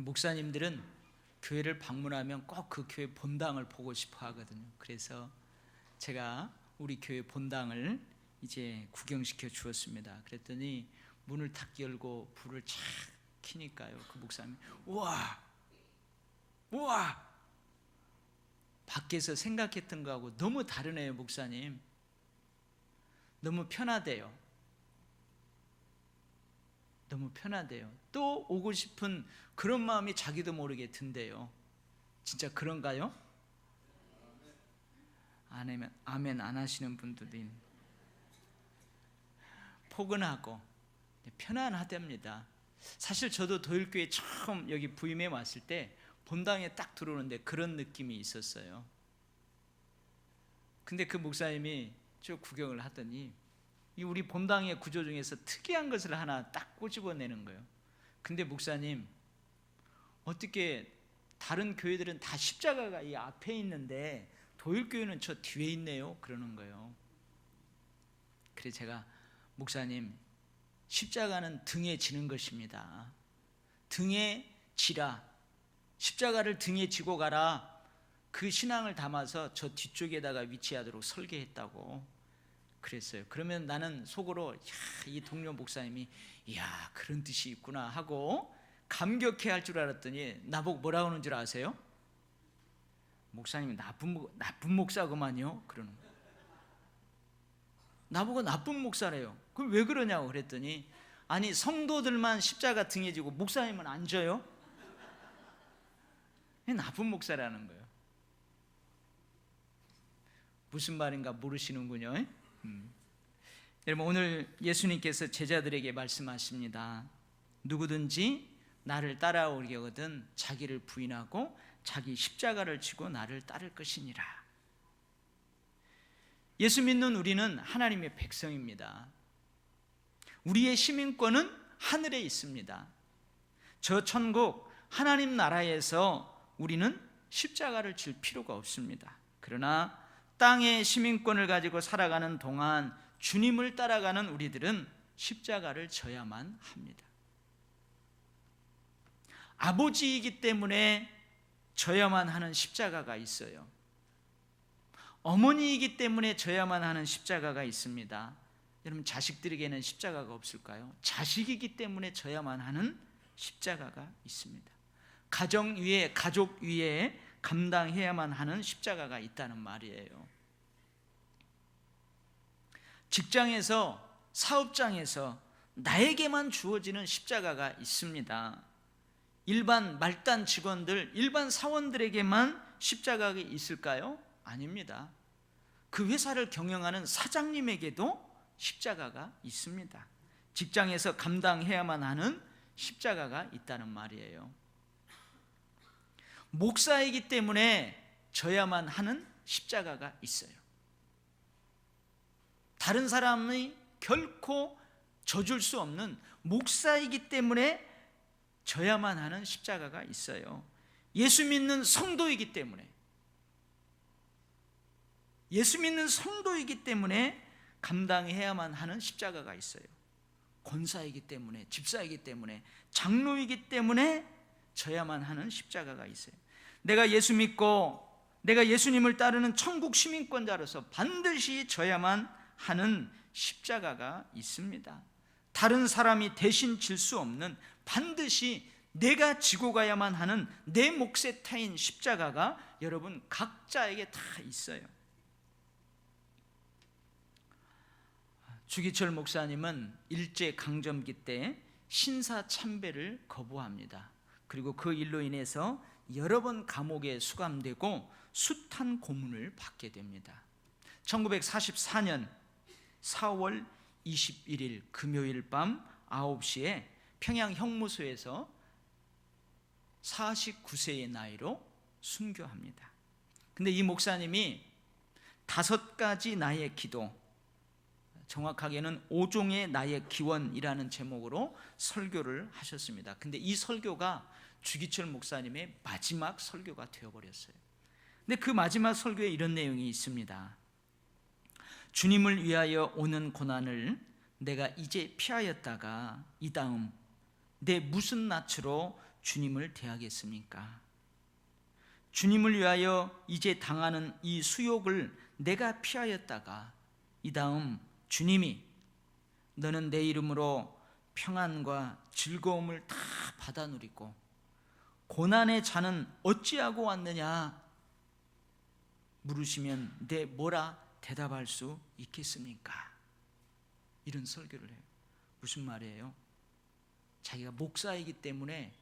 목사님들은 교회를 방문하면 꼭 그 교회 본당을 보고 싶어 하거든요. 그래서 제가 우리 교회 본당을 이제 구경시켜 주었습니다. 그랬더니 문을 탁 열고 불을 착 켜니까요, 그 목사님이 우와 밖에서 생각했던 거하고 너무 다르네요. 목사님 너무 편하대요. 또 오고 싶은 그런 마음이 자기도 모르게 든대요. 진짜 그런가요? 아멘 안 하시는 분들도 있는. 포근하고 편안하답니다. 사실 저도 도일교회 처음 여기 부임해 왔을 때 본당에 딱 들어오는데 그런 느낌이 있었어요. 근데 그 목사님이 쭉 구경을 하더니 이 우리 본당의 구조 중에서 특이한 것을 하나 딱 꼬집어내는 거예요. 근데 목사님, 어떻게 다른 교회들은 다 십자가가 이 앞에 있는데 도일교회는 저 뒤에 있네요? 그러는 거예요. 그래서 제가, 목사님, 십자가는 등에 지는 것입니다. 등에 지라, 십자가를 등에 지고 가라, 그 신앙을 담아서 저 뒤쪽에다가 위치하도록 설계했다고 그랬어요. 그러면 나는 속으로 이 동료 목사님이 그런 뜻이 있구나 하고 감격해 할 줄 알았더니 나보고 뭐라고 하는 줄 아세요? 목사님이 나쁜 목사구만요. 그러는 거예요. 나보고 나쁜 목사래요. 그럼 왜 그러냐고 그랬더니, 아니 성도들만 십자가 등에 지고 목사님은 안 져요? 나쁜 목사라는 거예요. 무슨 말인가 모르시는군요. 여러분, 오늘 예수님께서 제자들에게 말씀하십니다. 누구든지 나를 따라오려거든 자기를 부인하고 자기 십자가를 지고 나를 따를 것이니라. 예수 믿는 우리는 하나님의 백성입니다. 우리의 시민권은 하늘에 있습니다. 저 천국 하나님 나라에서 우리는 십자가를 질 필요가 없습니다. 그러나 땅의 시민권을 가지고 살아가는 동안 주님을 따라가는 우리들은 십자가를 져야만 합니다. 아버지이기 때문에 져야만 하는 십자가가 있어요. 어머니이기 때문에 져야만 하는 십자가가 있습니다. 여러분, 자식들에게는 십자가가 없을까요? 자식이기 때문에 져야만 하는 십자가가 있습니다. 가정 위에, 가족 위에 감당해야만 하는 십자가가 있다는 말이에요. 직장에서, 사업장에서 나에게만 주어지는 십자가가 있습니다. 일반 말단 직원들, 일반 사원들에게만 십자가가 있을까요? 아닙니다. 그 회사를 경영하는 사장님에게도 십자가가 있습니다. 직장에서 감당해야만 하는 십자가가 있다는 말이에요. 목사이기 때문에 져야만 하는 십자가가 있어요. 다른 사람이 결코 져줄 수 없는, 목사이기 때문에 져야만 하는 십자가가 있어요. 예수 믿는 성도이기 때문에, 감당해야만 하는 십자가가 있어요. 권사이기 때문에, 집사이기 때문에, 장로이기 때문에 져야만 하는 십자가가 있어요. 내가 예수 믿고 내가 예수님을 따르는 천국 시민권자로서 반드시 져야만 하는 십자가가 있습니다. 다른 사람이 대신 질 수 없는, 반드시 내가 지고 가야만 하는 내 몫에 타인 십자가가 여러분 각자에게 다 있어요. 주기철 목사님은 일제강점기 때 신사참배를 거부합니다. 그리고 그 일로 인해서 여러 번 감옥에 수감되고 숱한 고문을 받게 됩니다. 1944년 4월 21일 금요일 밤 9시에 평양 형무소에서 49세의 나이로 순교합니다. 근데 이 목사님이 5가지 나의 기도, 정확하게는 5종의 나의 기원이라는 제목으로 설교를 하셨습니다. 근데 이 설교가 주기철 목사님의 마지막 설교가 되어버렸어요. 근데 그 마지막 설교에 이런 내용이 있습니다. 주님을 위하여 오는 고난을 내가 이제 피하였다가 이 다음 내 무슨 낯으로 주님을 대하겠습니까? 주님을 위하여 이제 당하는 이 수욕을 내가 피하였다가 이 다음 주님이 너는 내 이름으로 평안과 즐거움을 다 받아 누리고 고난의 자는 어찌하고 왔느냐 물으시면 내 뭐라 대답할 수 있겠습니까? 이런 설교를 해요. 무슨 말이에요? 자기가 목사이기 때문에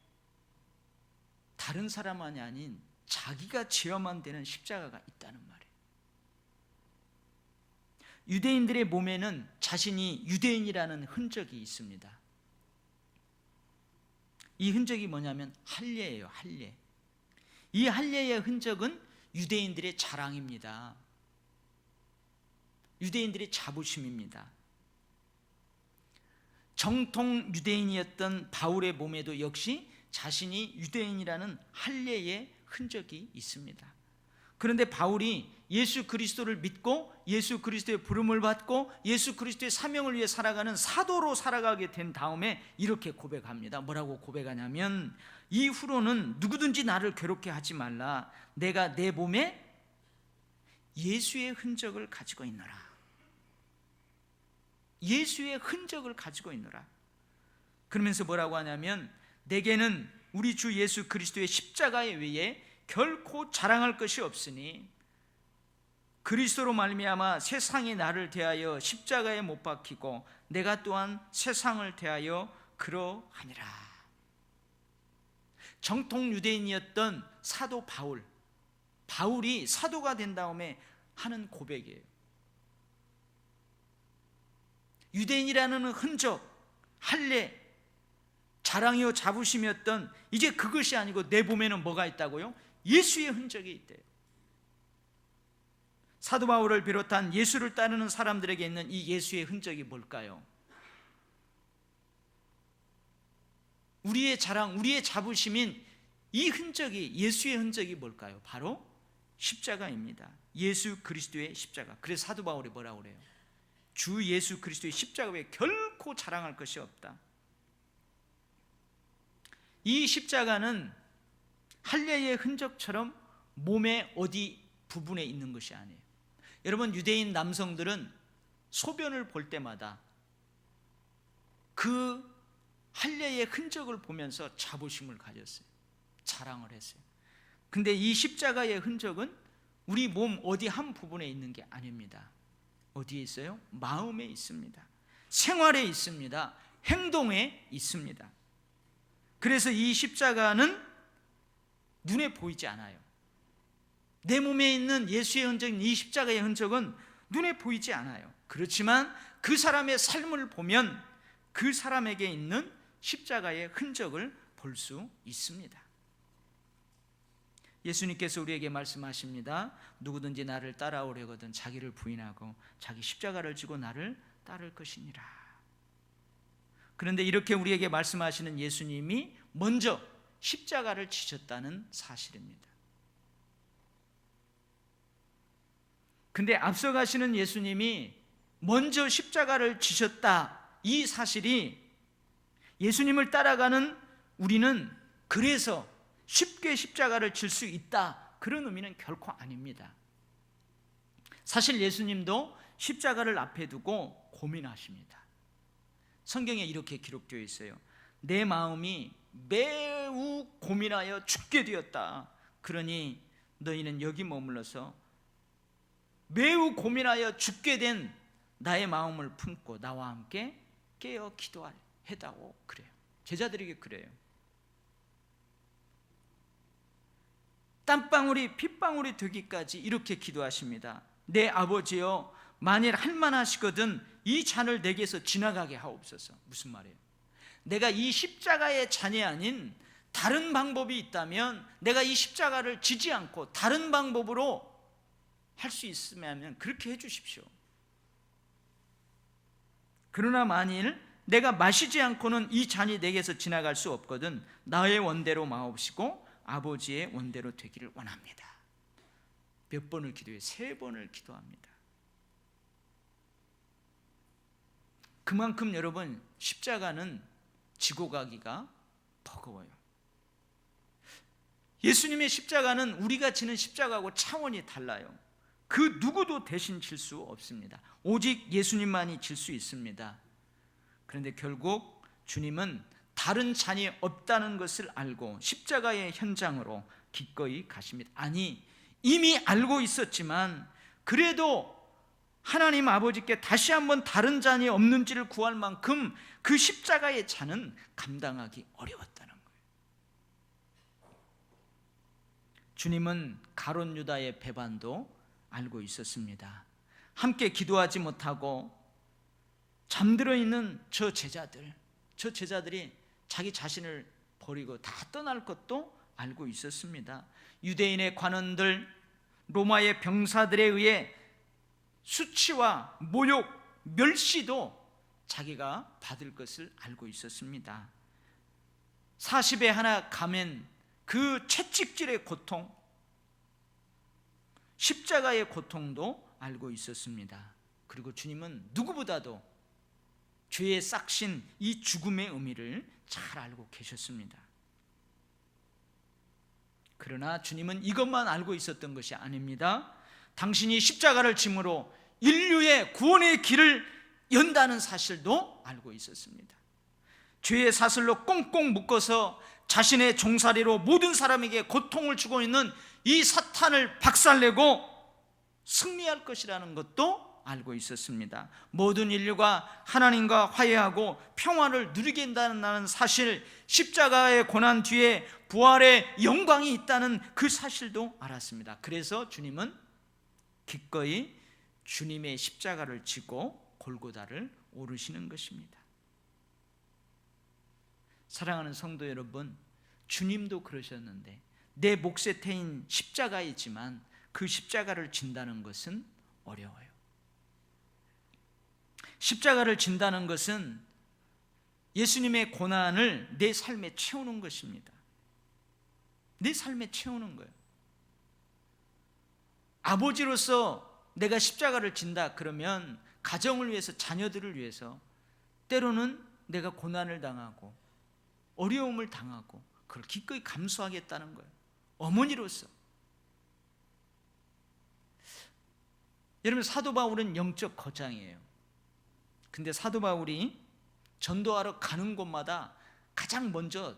다른 사람만이 아닌 자기가 지어만 되는 십자가가 있다는 말이에요. 유대인들의 몸에는 자신이 유대인이라는 흔적이 있습니다. 이 흔적이 뭐냐면 할례예요. 할례. 이 할례의 흔적은 유대인들의 자랑입니다. 유대인들의 자부심입니다. 정통 유대인이었던 바울의 몸에도 역시 자신이 유대인이라는 할례의 흔적이 있습니다. 그런데 바울이 예수 그리스도를 믿고 예수 그리스도의 부름을 받고 예수 그리스도의 사명을 위해 살아가는 사도로 살아가게 된 다음에 이렇게 고백합니다. 뭐라고 고백하냐면 이후로는 누구든지 나를 괴롭게 하지 말라. 내가 내 몸에 예수의 흔적을 가지고 있노라. 예수의 흔적을 가지고 있노라. 그러면서 뭐라고 하냐면 내게는 우리 주 예수 그리스도의 십자가에 의해 결코 자랑할 것이 없으니 그리스도로 말미암아 세상이 나를 대하여 십자가에 못 박히고 내가 또한 세상을 대하여 그러하니라. 정통 유대인이었던 사도 바울이 사도가 된 다음에 하는 고백이에요. 유대인이라는 흔적, 할례, 자랑이요 자부심이었던 이제 그것이 아니고 내 몸에는 뭐가 있다고요? 예수의 흔적이 있대요. 사도 바울을 비롯한 예수를 따르는 사람들에게 있는 이 예수의 흔적이 뭘까요? 우리의 자랑, 우리의 자부심인 이 흔적이, 예수의 흔적이 뭘까요? 바로 십자가입니다. 예수 그리스도의 십자가. 그래서 사도 바울이 뭐라고 그래요? 주 예수 그리스도의 십자가 외에 결코 자랑할 것이 없다. 이 십자가는 할례의 흔적처럼 몸의 어디 부분에 있는 것이 아니에요. 여러분, 유대인 남성들은 소변을 볼 때마다 그 할례의 흔적을 보면서 자부심을 가졌어요. 자랑을 했어요. 근데 이 십자가의 흔적은 우리 몸 어디 한 부분에 있는 게 아닙니다. 어디에 있어요? 마음에 있습니다. 생활에 있습니다. 행동에 있습니다. 그래서 이 십자가는 눈에 보이지 않아요. 내 몸에 있는 예수의 흔적인 이 십자가의 흔적은 눈에 보이지 않아요. 그렇지만 그 사람의 삶을 보면 그 사람에게 있는 십자가의 흔적을 볼 수 있습니다. 예수님께서 우리에게 말씀하십니다. 누구든지 나를 따라오려거든 자기를 부인하고 자기 십자가를 지고 나를 따를 것이니라. 그런데 이렇게 우리에게 말씀하시는 예수님이 먼저 십자가를 지셨다는 사실입니다. 근데 앞서가시는 예수님이 먼저 십자가를 지셨다, 이 사실이 예수님을 따라가는 우리는 그래서 쉽게 십자가를 질 수 있다, 그런 의미는 결코 아닙니다. 사실 예수님도 십자가를 앞에 두고 고민하십니다. 성경에 이렇게 기록되어 있어요. 내 마음이 매우 고민하여 죽게 되었다. 그러니 너희는 여기 머물러서 매우 고민하여 죽게 된 나의 마음을 품고 나와 함께 깨어 기도하다고 그래요. 제자들에게 그래요. 땀방울이 핏방울이 되기까지 이렇게 기도하십니다. 내 아버지여, 만일 할만하시거든 이 잔을 내게서 지나가게 하옵소서. 무슨 말이에요? 내가 이 십자가의 잔이 아닌 다른 방법이 있다면 내가 이 십자가를 지지 않고 다른 방법으로 할 수 있으면 그렇게 해주십시오. 그러나 만일 내가 마시지 않고는 이 잔이 내게서 지나갈 수 없거든 나의 원대로 마옵시고 아버지의 원대로 되기를 원합니다. 몇 번을 기도해요? 3번을 기도합니다. 그만큼 여러분, 십자가는 지고 가기가 버거워요. 예수님의 십자가는 우리가 지는 십자가하고 차원이 달라요. 그 누구도 대신 질 수 없습니다. 오직 예수님만이 질 수 있습니다. 그런데 결국 주님은 다른 잔이 없다는 것을 알고 십자가의 현장으로 기꺼이 가십니다. 아니, 이미 알고 있었지만 그래도 하나님 아버지께 다시 한번 다른 잔이 없는지를 구할 만큼 그 십자가의 잔은 감당하기 어려웠다는 거예요. 주님은 가룟 유다의 배반도 알고 있었습니다. 함께 기도하지 못하고 잠들어 있는 저 제자들이 자기 자신을 버리고 다 떠날 것도 알고 있었습니다. 유대인의 관원들, 로마의 병사들에 의해 수치와 모욕, 멸시도 자기가 받을 것을 알고 있었습니다. 40에 하나 가면 그 채찍질의 고통, 십자가의 고통도 알고 있었습니다. 그리고 주님은 누구보다도 죄의 싹신 이 죽음의 의미를 잘 알고 계셨습니다. 그러나 주님은 이것만 알고 있었던 것이 아닙니다. 당신이 십자가를 짐으로 인류의 구원의 길을 연다는 사실도 알고 있었습니다. 죄의 사슬로 꽁꽁 묶어서 자신의 종살이로 모든 사람에게 고통을 주고 있는 이 사탄을 박살내고 승리할 것이라는 것도 알고 있었습니다. 모든 인류가 하나님과 화해하고 평화를 누리게 된다는 사실, 십자가의 고난 뒤에 부활의 영광이 있다는 그 사실도 알았습니다. 그래서 주님은 기꺼이 주님의 십자가를 지고 골고다를 오르시는 것입니다. 사랑하는 성도 여러분, 주님도 그러셨는데 내 몫의 태인 십자가이지만 그 십자가를 진다는 것은 어려워요. 십자가를 진다는 것은 예수님의 고난을 내 삶에 채우는 것입니다. 내 삶에 채우는 거예요. 아버지로서 내가 십자가를 진다 그러면 가정을 위해서, 자녀들을 위해서 때로는 내가 고난을 당하고 어려움을 당하고 그걸 기꺼이 감수하겠다는 거예요. 어머니로서. 여러분, 사도 바울은 영적 거장이에요. 근데 사도 바울이 전도하러 가는 곳마다 가장 먼저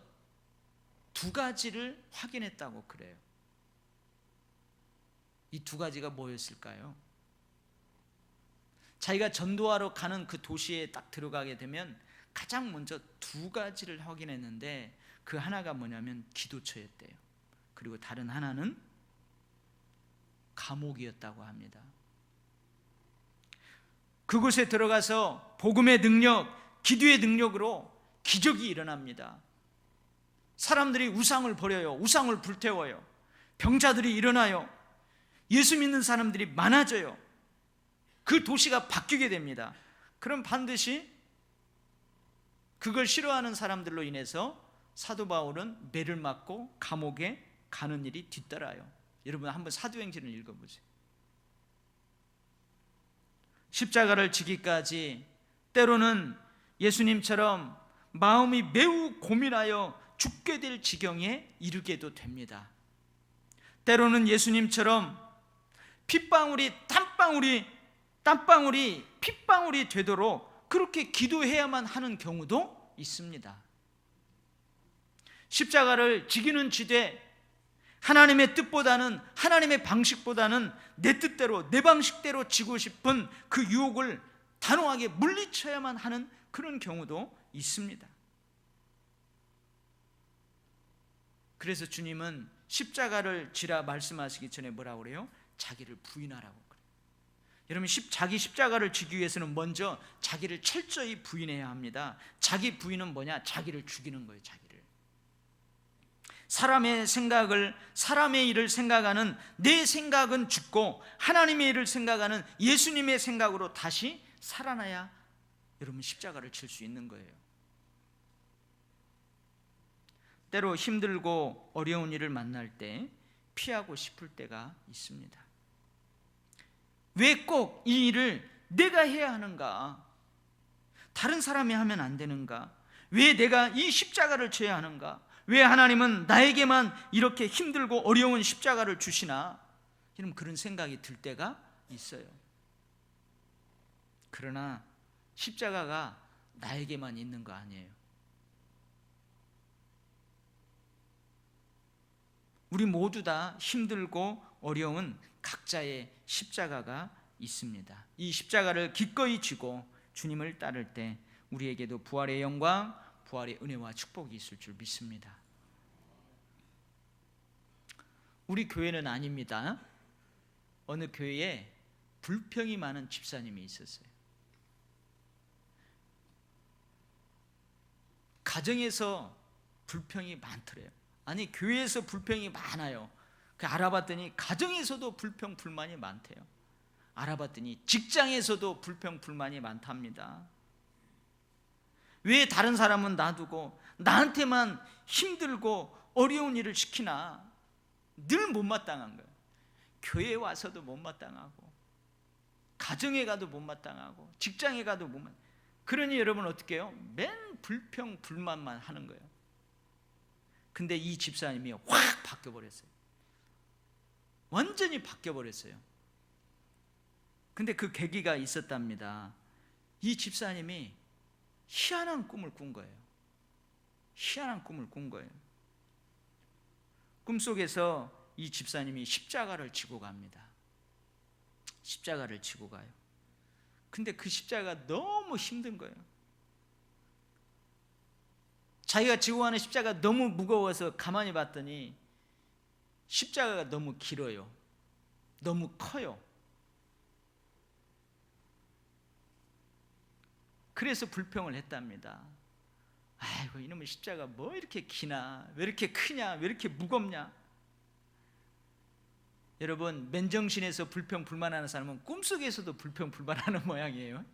두 가지를 확인했다고 그래요. 이 두 가지가 뭐였을까요? 자기가 전도하러 가는 그 도시에 딱 들어가게 되면 가장 먼저 두 가지를 확인했는데 그 하나가 뭐냐면 기도처였대요. 그리고 다른 하나는 감옥이었다고 합니다. 그곳에 들어가서 복음의 능력, 기도의 능력으로 기적이 일어납니다. 사람들이 우상을 버려요. 우상을 불태워요. 병자들이 일어나요. 예수 믿는 사람들이 많아져요. 그 도시가 바뀌게 됩니다. 그럼 반드시 그걸 싫어하는 사람들로 인해서 사도 바울은 매를 맞고 감옥에 가는 일이 뒤따라요. 여러분 한번 사도행전을 읽어보세요. 십자가를 지기까지 때로는 예수님처럼 마음이 매우 고민하여 죽게 될 지경에 이르게도 됩니다. 때로는 예수님처럼 핏방울이 땀방울이 핏방울이 되도록 그렇게 기도해야만 하는 경우도 있습니다. 십자가를 지기는 지되 하나님의 뜻보다는, 하나님의 방식보다는 내 뜻대로, 내 방식대로 지고 싶은 그 유혹을 단호하게 물리쳐야만 하는 그런 경우도 있습니다. 그래서 주님은 십자가를 지라 말씀하시기 전에 뭐라고 그래요? 자기를 부인하라고 그래요. 여러분, 자기 십자가를 지기 위해서는 먼저 자기를 철저히 부인해야 합니다. 자기 부인은 뭐냐? 자기를 죽이는 거예요. 자기를. 사람의 생각을, 사람의 일을 생각하는 내 생각은 죽고 하나님의 일을 생각하는 예수님의 생각으로 다시 살아나야 여러분 십자가를 칠 수 있는 거예요. 때로 힘들고 어려운 일을 만날 때 피하고 싶을 때가 있습니다. 왜 꼭 이 일을 내가 해야 하는가? 다른 사람이 하면 안 되는가? 왜 내가 이 십자가를 져야 하는가? 왜 하나님은 나에게만 이렇게 힘들고 어려운 십자가를 주시나? 이런 그런 생각이 들 때가 있어요. 그러나 십자가가 나에게만 있는 거 아니에요. 우리 모두 다 힘들고 어려운 각자의 십자가가 있습니다. 이 십자가를 기꺼이 쥐고 주님을 따를 때 우리에게도 부활의 영광, 부활의 은혜와 축복이 있을 줄 믿습니다. 우리 교회는 아닙니다. 어느 교회에 불평이 많은 집사님이 있었어요. 가정에서 불평이 많더래요. 아니, 교회에서 불평이 많아요. 알아봤더니 가정에서도 불평 불만이 많대요. 알아봤더니 직장에서도 불평 불만이 많답니다. 왜 다른 사람은 놔두고 나한테만 힘들고 어려운 일을 시키나? 늘 못마땅한 거예요. 교회에 와서도 못마땅하고, 가정에 가도 못마땅하고, 직장에 가도 못마땅하고. 그러니 여러분 어떻게 해요? 맨 불평 불만만 하는 거예요. 근데 이 집사님이 확 바뀌어버렸어요. 완전히 바뀌어버렸어요. 근데 그 계기가 있었답니다. 이 집사님이 희한한 꿈을 꾼 거예요. 희한한 꿈을 꾼 거예요. 꿈속에서 이 집사님이 십자가를 지고 갑니다. 십자가를 지고 가요. 근데 그 십자가가 너무 힘든 거예요. 자기가 지고 가는 십자가가 너무 무거워서 가만히 봤더니 십자가가 너무 길어요. 너무 커요. 그래서 불평을 했답니다. 아이고, 이놈의 십자가 뭐 이렇게 기나? 왜 이렇게 크냐? 왜 이렇게 무겁냐? 여러분, 맨정신에서 불평 불만하는 사람은 꿈속에서도 불평 불만하는 모양이에요.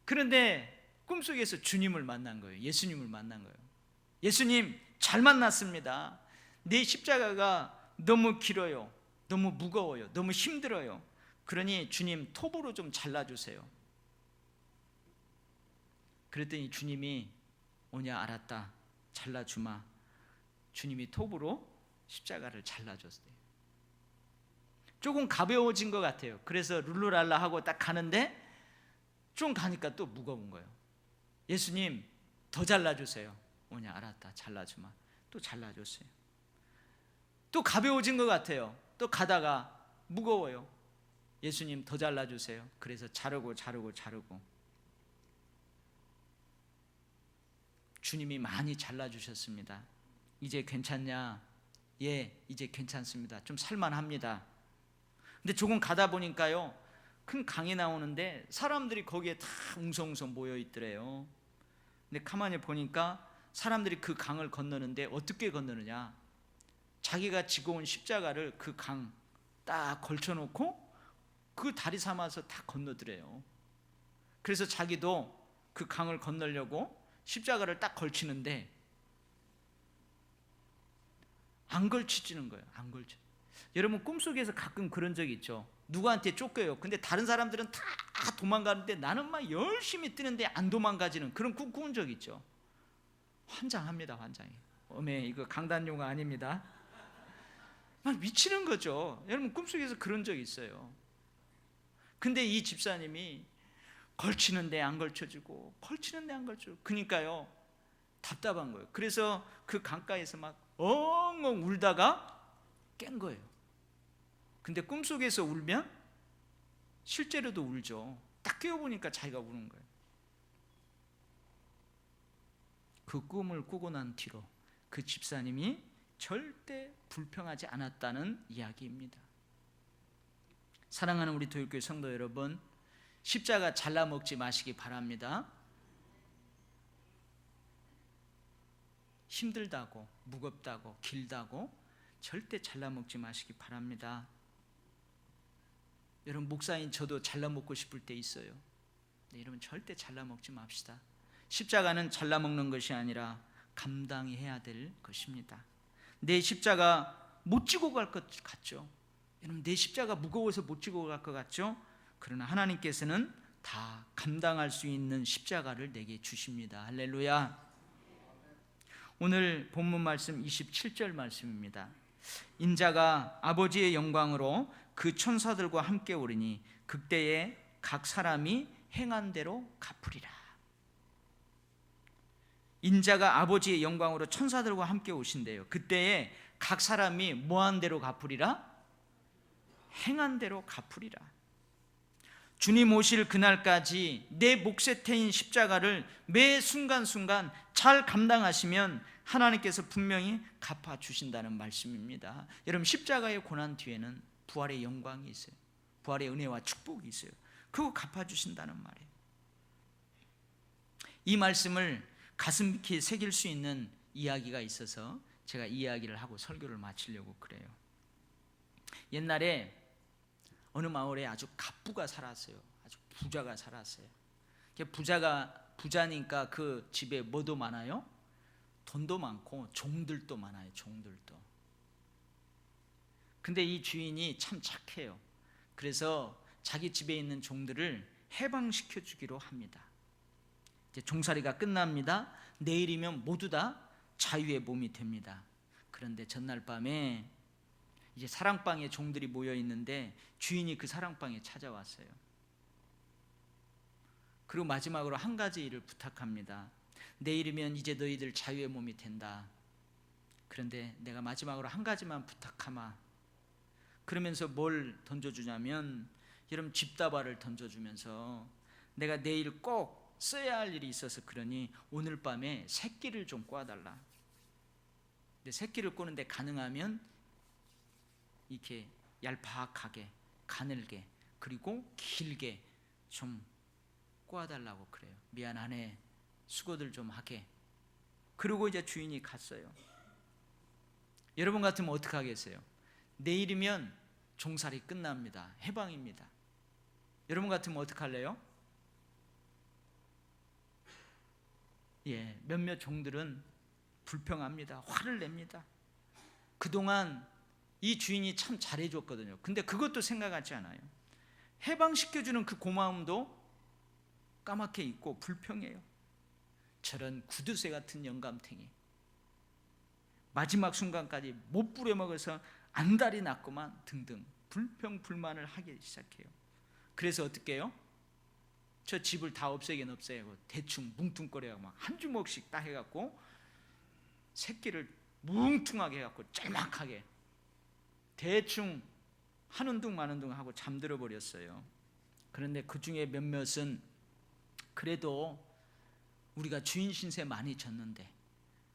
그런데 꿈속에서 주님을 만난 거예요. 예수님을 만난 거예요. 예수님, 잘 만났습니다. 내 십자가가 너무 길어요. 너무 무거워요. 너무 힘들어요. 그러니 주님, 톱으로 좀 잘라주세요. 그랬더니 주님이, 오냐, 알았다, 잘라주마. 주님이 톱으로 십자가를 잘라줬어요. 조금 가벼워진 것 같아요. 그래서 룰루랄라 하고 딱 가는데 좀 가니까 또 무거운 거예요. 예수님, 더 잘라주세요. 오냐, 알았다, 잘라주마. 또 잘라줬어요. 또 가벼워진 것 같아요. 또 가다가 무거워요. 예수님, 더 잘라주세요. 그래서 자르고 주님이 많이 잘라주셨습니다. 이제 괜찮냐? 예, 이제 괜찮습니다. 좀 살만합니다. 근데 조금 가다 보니까요, 큰 강이 나오는데 사람들이 거기에 다 웅성웅성 모여 있더래요. 근데 가만히 보니까 사람들이 그 강을 건너는데 어떻게 건너느냐? 자기가 지고 온 십자가를 그 강 딱 걸쳐놓고 그 다리 삼아서 다 건너더래요. 그래서 자기도 그 강을 건너려고 십자가를 딱 걸치는데 안 걸치지는 거예요. 안 걸쳐. 여러분, 꿈속에서 가끔 그런 적이 있죠. 누구한테 쫓겨요. 근데 다른 사람들은 다 도망가는데 나는 막 열심히 뛰는데 안 도망가지는 그런 꿈 꾸은 적 있죠. 환장합니다. 환장해. 어메, 이거 강단용어 아닙니다. 막 미치는 거죠. 여러분, 꿈속에서 그런 적이 있어요. 근데 이 집사님이 걸치는데 안 걸쳐지고 걸치는데 안 걸쳐지고, 그러니까요 답답한 거예요. 그래서 그 강가에서 막 엉엉 울다가 깬 거예요. 근데 꿈속에서 울면 실제로도 울죠. 딱 깨어보니까 자기가 우는 거예요. 그 꿈을 꾸고 난 뒤로 그 집사님이 절대 불평하지 않았다는 이야기입니다. 사랑하는 우리 도율교회 성도 여러분, 십자가 잘라 먹지 마시기 바랍니다. 힘들다고, 무겁다고, 길다고 절대 잘라 먹지 마시기 바랍니다. 여러분, 목사인 저도 잘라 먹고 싶을 때 있어요. 네, 여러분, 절대 잘라 먹지 맙시다. 십자가는 잘라 먹는 것이 아니라 감당해야 될 것입니다. 내 십자가 못 지고 갈 것 같죠? 여러분, 내 십자가 무거워서 못 지고 갈 것 같죠? 그러나 하나님께서는 다 감당할 수 있는 십자가를 내게 주십니다. 할렐루야. 오늘 본문 말씀 27절 말씀입니다. 인자가 아버지의 영광으로 그 천사들과 함께 오르니 그때에 각 사람이 행한 대로 갚으리라. 인자가 아버지의 영광으로 천사들과 함께 오신대요. 그때에 각 사람이 뭐한 대로 갚으리라? 행한 대로 갚으리라. 주님 오실 그날까지 내 몫에 태인 십자가를 매 순간순간 잘 감당하시면 하나님께서 분명히 갚아주신다는 말씀입니다. 여러분, 십자가의 고난 뒤에는 부활의 영광이 있어요. 부활의 은혜와 축복이 있어요. 그거 갚아주신다는 말이에요. 이 말씀을 가슴 깊이 새길 수 있는 이야기가 있어서 제가 이 이야기를 하고 설교를 마치려고 그래요. 옛날에 어느 마을에 아주 갑부가 살았어요. 아주 부자가 살았어요. 부자니까 그 집에 뭐도 많아요? 돈도 많고 종들도 많아요. 종들도. 근데 이 주인이 참 착해요. 그래서 자기 집에 있는 종들을 해방시켜 주기로 합니다. 이제 종살이가 끝납니다. 내일이면 모두 다 자유의 몸이 됩니다. 그런데 전날 밤에 이제 사랑방에 종들이 모여 있는데 주인이 그 사랑방에 찾아왔어요. 그리고 마지막으로 한 가지 일을 부탁합니다. 내일이면 이제 너희들 자유의 몸이 된다. 그런데 내가 마지막으로 한 가지만 부탁하마. 그러면서 뭘 던져주냐면, 여러분, 집다발을 던져주면서 내가 내일 꼭 써야 할 일이 있어서 그러니 오늘 밤에 새끼를 좀 꼬아달라. 근데 새끼를 꼬는데 가능하면 이렇게 얄팍하게, 가늘게, 그리고 길게 좀 꼬아달라고 그래요. 미안하네, 수고들 좀 하게. 그리고 이제 주인이 갔어요. 여러분 같으면 어떻게 하겠어요? 내일이면 종살이 끝납니다. 해방입니다. 여러분 같으면 어떻게 할래요? 몇몇 종들은 불평합니다. 화를 냅니다. 그동안 이 주인이 참 잘해줬거든요. 근데 그것도 생각하지 않아요. 해방시켜주는 그 고마움도 까맣게 잊고 불평해요. 저런 구두쇠 같은 영감탱이, 마지막 순간까지 못 부려먹어서 안달이 났구만 등등 불평 불만을 하기 시작해요. 그래서 어떻게 해요? 저 집을 다 없애긴 없애고 대충 뭉뚱거려가 막 한 주먹씩 딱 해갖고 새끼를 뭉퉁하게 해갖고 짤막하게 대충 하는 둥 마는 둥 하고 잠들어 버렸어요. 그런데 그 중에 몇몇은 그래도 우리가 주인 신세 많이 졌는데,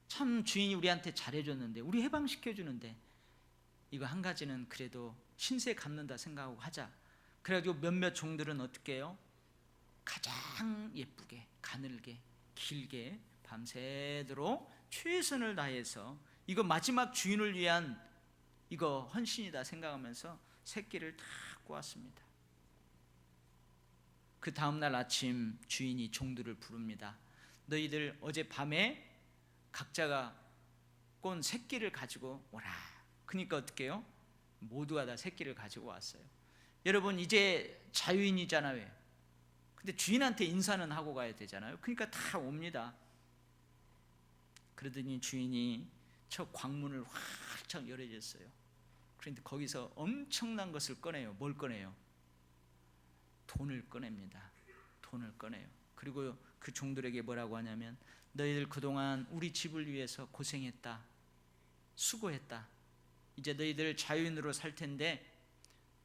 참 주인이 우리한테 잘해줬는데, 우리 해방시켜주는데, 이거 한 가지는 그래도 신세 갚는다 생각하고 하자. 그래가지고 몇몇 종들은 어떻게 해요? 가장 예쁘게, 가늘게, 길게 밤새도록 최선을 다해서 이거 마지막 주인을 위한 이거 헌신이다 생각하면서 새끼를 다 꼬았습니다. 그 다음날 아침 주인이 종들을 부릅니다. 너희들 어젯밤에 각자가 꼰 새끼를 가지고 오라. 그러니까 어떻게 해요? 모두가 다 새끼를 가지고 왔어요. 여러분, 이제 자유인이잖아요. 근데 주인한테 인사는 하고 가야 되잖아요. 그러니까 다 옵니다. 그러더니 주인이 저 광문을 활짝 열어줬어요. 그런데 거기서 엄청난 것을 꺼내요. 뭘 꺼내요? 돈을 꺼냅니다. 돈을 꺼내요. 그리고 그 종들에게 뭐라고 하냐면, 너희들 그동안 우리 집을 위해서 고생했다, 수고했다. 이제 너희들 자유인으로 살 텐데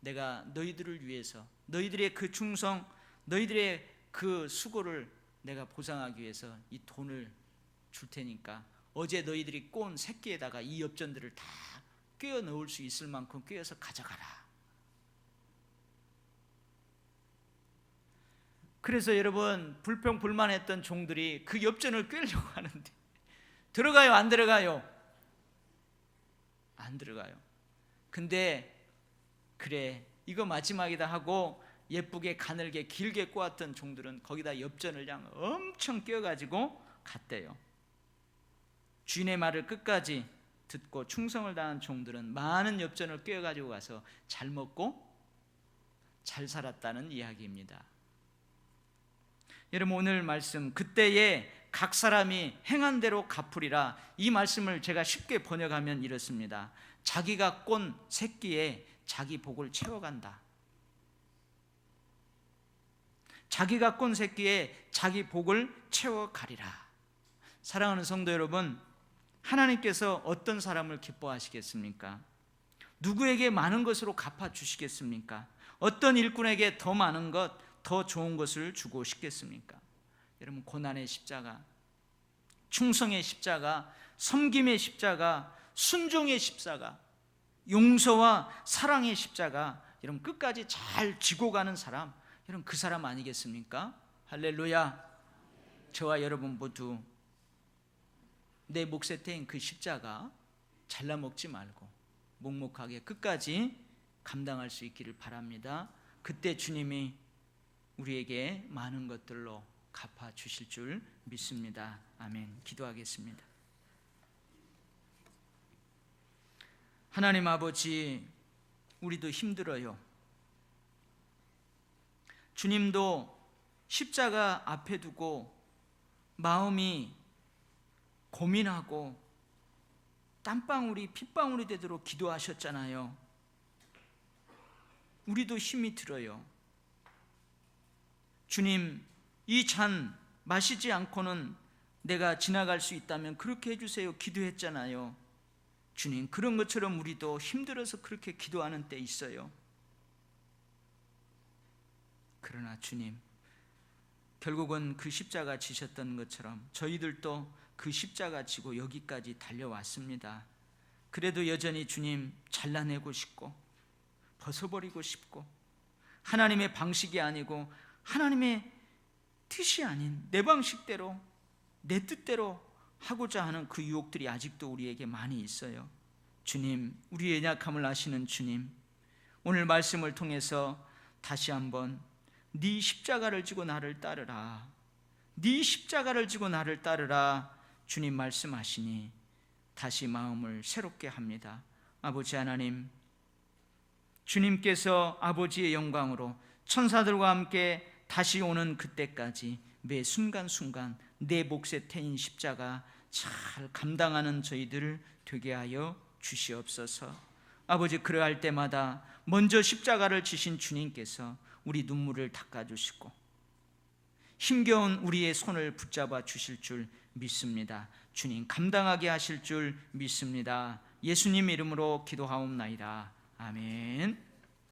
내가 너희들을 위해서, 너희들의 그 충성, 너희들의 그 수고를 내가 보상하기 위해서 이 돈을 줄 테니까 어제 너희들이 꼰 새끼에다가 이 엽전들을 다 꿰어 넣을 수 있을 만큼 꿰어서 가져가라. 그래서 여러분, 불평 불만했던 종들이 그 엽전을 꿰려고 하는데 들어가요, 안 들어가요? 안 들어가요. 근데 그래, 이거 마지막이다 하고 예쁘게 가늘게 길게 꼬았던 종들은 거기다 엽전을 그냥 엄청 꿰어가지고 갔대요. 주인의 말을 끝까지 듣고 충성을 다한 종들은 많은 엽전을 꿰어가지고 가서 잘 먹고 잘 살았다는 이야기입니다. 여러분, 오늘 말씀, 그때에 각 사람이 행한 대로 갚으리라. 이 말씀을 제가 쉽게 번역하면 이렇습니다. 자기가 꼰 새끼에 자기 복을 채워간다. 자기가 꼰 새끼에 자기 복을 채워가리라. 사랑하는 성도 여러분, 하나님께서 어떤 사람을 기뻐하시겠습니까? 누구에게 많은 것으로 갚아주시겠습니까? 어떤 일꾼에게 더 많은 것, 더 좋은 것을 주고 싶겠습니까? 여러분, 고난의 십자가, 충성의 십자가, 섬김의 십자가, 순종의 십자가, 용서와 사랑의 십자가, 여러분 끝까지 잘 지고 가는 사람, 여러분 그 사람 아니겠습니까? 할렐루야. 저와 여러분 모두 내 몫에 태인 그 십자가 잘라먹지 말고 묵묵하게 끝까지 감당할 수 있기를 바랍니다. 그때 주님이 우리에게 많은 것들로 갚아주실 줄 믿습니다. 아멘. 기도하겠습니다. 하나님 아버지, 우리도 힘들어요. 주님도 십자가 앞에 두고 마음이 고민하고 땀방울이 핏방울이 되도록 기도하셨잖아요. 우리도 힘이 들어요. 주님, 이 잔 마시지 않고는 내가 지나갈 수 있다면 그렇게 해주세요 기도했잖아요. 주님, 그런 것처럼 우리도 힘들어서 그렇게 기도하는 때 있어요. 그러나 주님, 결국은 그 십자가 지셨던 것처럼 저희들도 그 십자가 지고 여기까지 달려왔습니다. 그래도 여전히 주님 잘라내고 싶고 벗어버리고 싶고 하나님의 방식이 아니고 하나님의 뜻이 아닌 내 방식대로 내 뜻대로 하고자 하는 그 유혹들이 아직도 우리에게 많이 있어요. 주님, 우리의 약함을 아시는 주님, 오늘 말씀을 통해서 다시 한번 네 십자가를 지고 나를 따르라, 네 십자가를 지고 나를 따르라 주님 말씀하시니 다시 마음을 새롭게 합니다. 아버지 하나님, 주님께서 아버지의 영광으로 천사들과 함께 다시 오는 그때까지 매 순간순간 내 몫에 태인 십자가 잘 감당하는 저희들을 되게 하여 주시옵소서. 아버지, 그러할 때마다 먼저 십자가를 지신 주님께서 우리 눈물을 닦아주시고 힘겨운 우리의 손을 붙잡아 주실 줄 믿습니다. 주님, 감당하게 하실 줄 믿습니다. 예수님 이름으로 기도하옵나이다. 아멘.